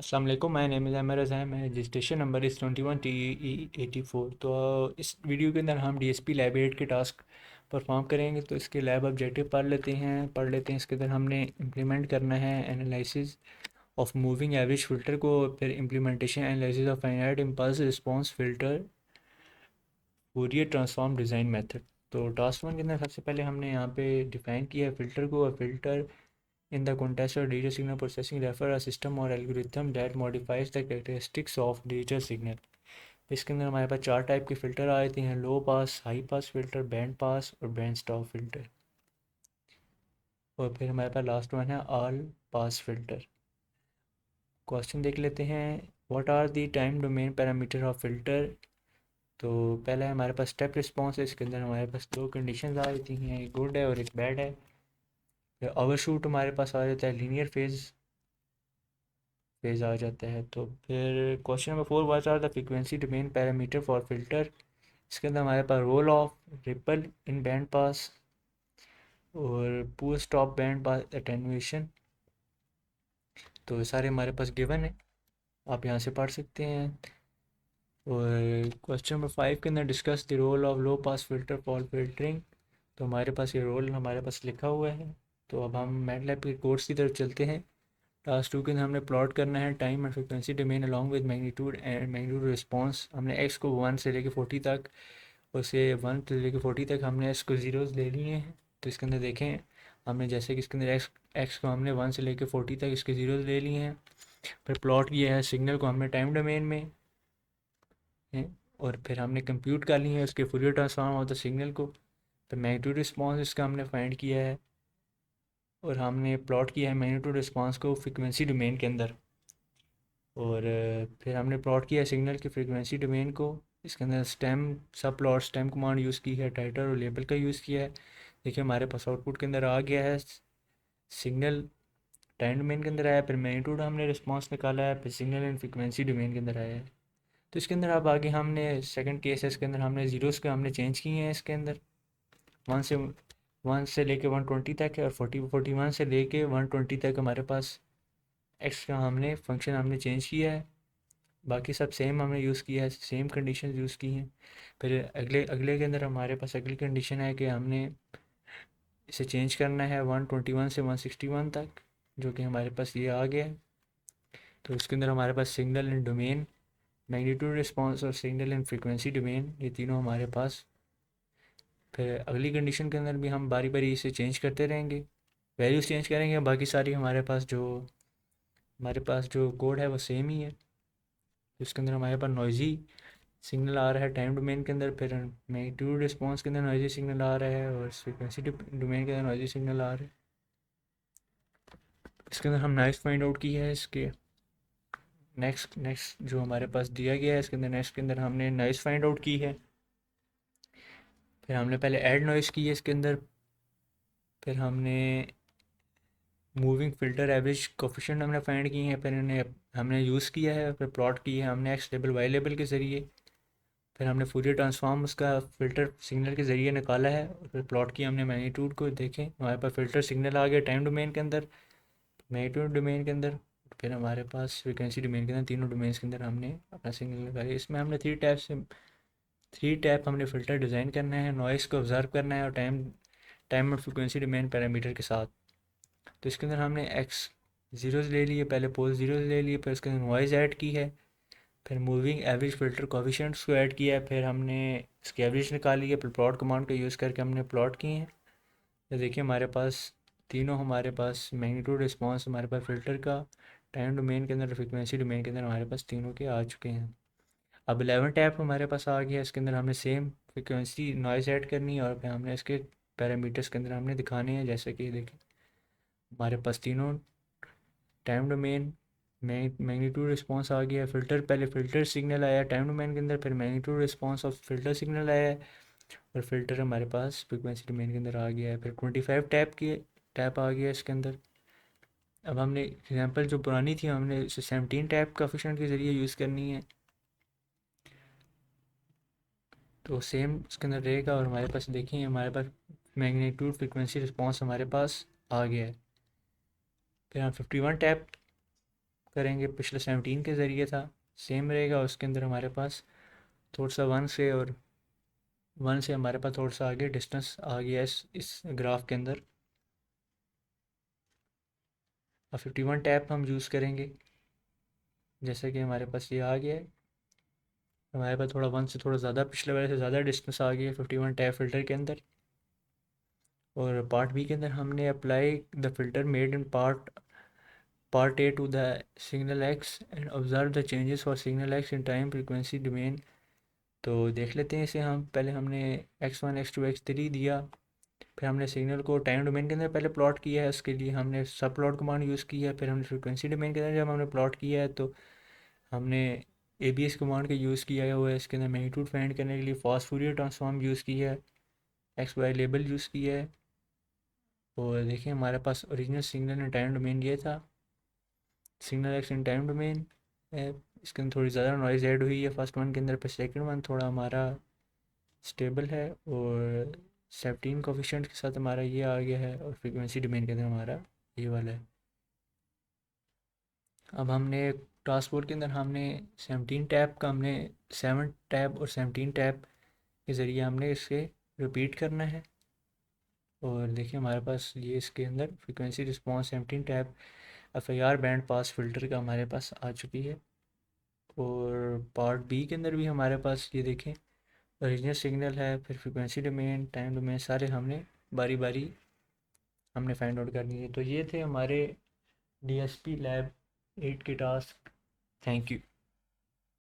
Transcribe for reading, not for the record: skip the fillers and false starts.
अस्सलाम वालेकुम, my name is अमर रज़ा। मैं रजिस्ट्रेशन नंबर इज़ 21TE84। तो इस वीडियो के अंदर हम DSP लैब 8 के टास्क परफॉर्म करेंगे। तो इसके लैब ऑब्जेक्टिव पढ़ लेते हैं। इसके अंदर हमने इम्प्लीमेंट करना है analysis of moving average filter को, फिर implementation analysis of finite impulse response filter, Fourier transform design method. तो टास्क वन के अंदर सबसे पहले हमने यहाँ पे डिफ़ाइन किया है फ़िल्टर को। और filter in the context of digital signal processing refer a system or algorithm that modifies the characteristics of digital signal। इसके अंदर हमारे पास चार टाइप के फ़िल्टर आए थे हैं: low pass, high pass filter, band pass और बैंड स्टॉप फ़िल्टर। और फिर हमारे पास लास्ट वन है ऑल पास फ़िल्टर। क्वेश्चन देख लेते हैं। What are the time domain parameter of filter. तो पहला है हमारे पास स्टेप रिस्पॉन्स है। इसके अंदर हमारे पास दो कंडीशन आ रही थी हैं, एक गुड है और एक बैड है। फिर ओवरशूट हमारे पास आ जाता है, लीनियर फेज आ जाता है। तो फिर question number 4, what are the frequency domain parameter for filter. इसके अंदर हमारे पास roll off, ripple in band pass और poor stop band pass attenuation. तो ये सारे हमारे पास गिवन है, आप यहाँ से पढ़ सकते हैं। और क्वेश्चन नंबर 5 के अंदर discuss the role of low pass filter for filtering. तो हमारे पास ये रोल हमारे पास लिखा हुआ है। तो अब हम मैटलैब के कोर्स की तरफ चलते हैं। टास्क टू के अंदर हमने प्लॉट करना है time and frequency domain along with magnitude and magnitude response. हमने एक्स को 1 से लेके 40 तक, उसे 1 से लेके 40 तक हमने एक्स को ज़ीरोज़ ले लिए हैं। तो इसके अंदर देखें, हमने जैसे कि इसके अंदर एक्स को हमने 1 से लेके 40 तक इसके ज़ीरोज़ ले लिए हैं। फिर प्लॉट किया है सिग्नल को हमने टाइम डोमेन में है। और फिर हमने कंप्यूट कर ली है उसके Fourier transform of the signal को। फिर मैग्नीट्यूड रिस्पांस इसका हमने फाइंड किया है। और हमने प्लॉट किया है मैग्नीट्यूड रिस्पांस को फ्रिक्वेंसी डोमेन के अंदर। और फिर हमने प्लॉट किया सिग्नल की फ्रीक्वेंसी डोमेन को। इसके अंदर स्टेम सब प्लॉट स्टेम कमांड यूज़ की है, टाइटर और लेबल का यूज़ किया है। देखिए हमारे पास आउटपुट के अंदर आ गया है सिग्नल टाइम डोमेन के अंदर आया, फिर मैग्नीट्यूड हमने रिस्पांस निकाला है, फिर सिग्नल एंड फ्रीक्वेंसी डोमेन के अंदर आया है। तो इसके अंदर अब आगे हमने सेकंड केस है, इसके अंदर हमने ज़ीरोज़ के हमने चेंज किए हैं। इसके अंदर वन से लेके 120 तक है, और 41 से लेके 120 तक हमारे पास एक्स का हमने फंक्शन हमने चेंज किया है। बाकी सब सेम हमने यूज़ किया है, सेम कंडीशन यूज़ की हैं। फिर अगले अगले के अंदर हमारे पास अगली कंडीशन है कि हमने इसे चेंज करना है 121 से 161 तक, जो कि हमारे पास ये आ गया है। तो इसके अंदर हमारे पास signal and domain, magnitude response और सिग्नल एंड फ्रीक्वेंसी डोमेन, ये तीनों हमारे पास। फिर अगली कंडीशन के अंदर भी हम बारी बारी इसे चेंज करते रहेंगे, वैल्यूज़ चेंज करेंगे। बाकी सारी हमारे पास जो कोड है वो सेम ही है। इसके अंदर हमारे पास नॉइजी सिग्नल आ रहा है टाइम डोमेन के अंदर, फिर मैग्नीट्यूड रिस्पांस के अंदर नॉइजी सिग्नल आ रहा है, और फ्रीक्वेंसी डोमेन के अंदर नॉइजी सिग्नल आ रहा है। इसके अंदर हम नॉइस फाइंड आउट की है। इसके नेक्स्ट नेक्स्ट जो हमारे पास दिया गया है, इसके अंदर नेक्स्ट के अंदर हमने नॉइस फाइंड आउट की है। फिर हमने पहले ऐड नॉइस की है इसके अंदर। फिर हमने मूविंग फ़िल्टर एवरेज कोफिशिएंट हमने फाइंड किए हैं। फिर इन्हें हमने यूज़ किया है, फिर प्लॉट किए हैं हमने एक्स लेबल वाई लेबल के ज़रिए। फिर हमने फूरियर ट्रांसफॉर्म उसका फ़िल्टर सिग्नल के ज़रिए निकाला है, और फिर प्लॉट किया हमने मैग्नीट्यूड को। देखें हमारे पास फ़िल्टर सिग्नल आ गया टाइम डोमेन के अंदर, मैग्नीट्यूड डोमेन के अंदर, फिर हमारे पास फ्रिक्वेंसी डोमेन के अंदर। तीनों डोमेन्स के अंदर हमने अपना सिग्नल निकाला। इसमें हमने थ्री टैप हमने फ़िल्टर डिज़ाइन करना है, नॉइस को ऑब्ज़र्व करना है, और टाइम टाइम और फ्रिक्वेंसी डोमेन पैरामीटर के साथ। तो इसके अंदर हमने एक्स ज़ीरोज़ ले लिए, पहले पोल ज़ीरोज़ ले लिए, फिर उसके अंदर नॉइज़ ऐड की है, फिर मूविंग एवरेज फ़िल्टर कोफिशिएंट्स को ऐड किया है, फिर हमने इसकी एवरेज निकाली है, फिर प्लॉट कमांड का यूज़ करके हमने प्लॉट किए हैं। तो देखिए हमारे पास तीनों हमारे पास मैग्नीट्यूड रिस्पांस हमारे पास फ़िल्टर का टाइम डोमेन के अंदर फ्रिक्वेंसी डोमेन के अंदर हमारे पास तीनों के आ चुके हैं। अब 11 टैप हमारे पास आ गया। इसके अंदर हमने सेम फ्रिक्वेंसी नॉइज़ ऐड करनी है, और फिर हमने इसके पैरामीटर्स के अंदर हमने दिखाने हैं। जैसे कि देखें हमारे पास तीनों टाइम डोमेन मैग्नीट्यूड रिस्पांस आ गया। फ़िल्टर पहले फ़िल्टर सिग्नल आया टाइम डोमेन के अंदर, फिर magnitude response of filter signal आया है, और फ़िल्टर हमारे पास फ्रिक्वेंसी डोमेन के अंदर आ गया है। फिर 25 टैप आ गया इसके अंदर। अब हमने एग्जांपल जो पुरानी थी हमने इसे 17 टैप कोएफिशिएंट के ज़रिए यूज़ करनी है। तो सेम इसके अंदर रहेगा। और हमारे पास देखिए हमारे पास मैग्नीट्यूड फ्रिक्वेंसी रिस्पांस हमारे पास आ गया है। फिर हम 51 टैप करेंगे पिछले 17 के ज़रिए था, सेम रहेगा। उसके अंदर हमारे पास थोड़ा सा वन से हमारे पास थोड़ा सा आगे डिस्टेंस आ गया इस ग्राफ के अंदर। अब 51 टैप हम यूज़ करेंगे, जैसे कि हमारे पास ये आ गया है। हमारे पास थोड़ा वन से थोड़ा ज़्यादा पिछले वाले से ज़्यादा डिस्टेंस आ गया है 51 टैप फिल्टर के अंदर। और पार्ट बी के अंदर हमने apply the filter made in part A to the signal X and observe the changes for signal X in time frequency domain. तो देख लेते हैं इसे। हम पहले हमने x1 x2 x3 दिया, फिर हमने सिग्नल को टाइम डोमेन के अंदर पहले प्लॉट किया है, उसके लिए हमने सब प्लॉट कमांड यूज़ की है। फिर हमने फ्रिक्वेंसी डोमेन के अंदर जब हमने प्लॉट किया है तो हमने ABS कमांड का यूज़ किया हुआ है। इसके अंदर मैग्नीट्यूड फाइंड करने के लिए फास्ट फूरियर ट्रांसफॉर्म यूज़ किया है, एक्स वाई लेबल यूज़ किया है। और देखिए हमारे पास original signal in time domain ये था, signal X in time domain है। इसके अंदर थोड़ी ज़्यादा नॉइज़ ऐड हुई है फर्स्ट वन के अंदर, पर सेकंड वन थोड़ा हमारा स्टेबल है। और 17 कोफिशिएंट के साथ हमारा ये आ गया है, और फ्रीक्वेंसी डोमेन के अंदर हमारा ये वाला है। अब हमने ट्रांसपोर्ट के अंदर हमने 17 टैप का हमने 7 टैप और 17 टैप के ज़रिए हमने इसे रिपीट करना है। और देखिए हमारे पास ये इसके अंदर frequency response 17 tap FIR band pass filter का हमारे पास आ चुकी है। और पार्ट बी के अंदर भी हमारे पास ये देखें ओरिजिनल सिग्नल है, फिर फ्रीक्वेंसी डोमेन टाइम डोमेन सारे हमने बारी बारी हमने फाइंड आउट करनी है। तो ये थे हमारे DSP लैब 8 के टास्क। Thank you.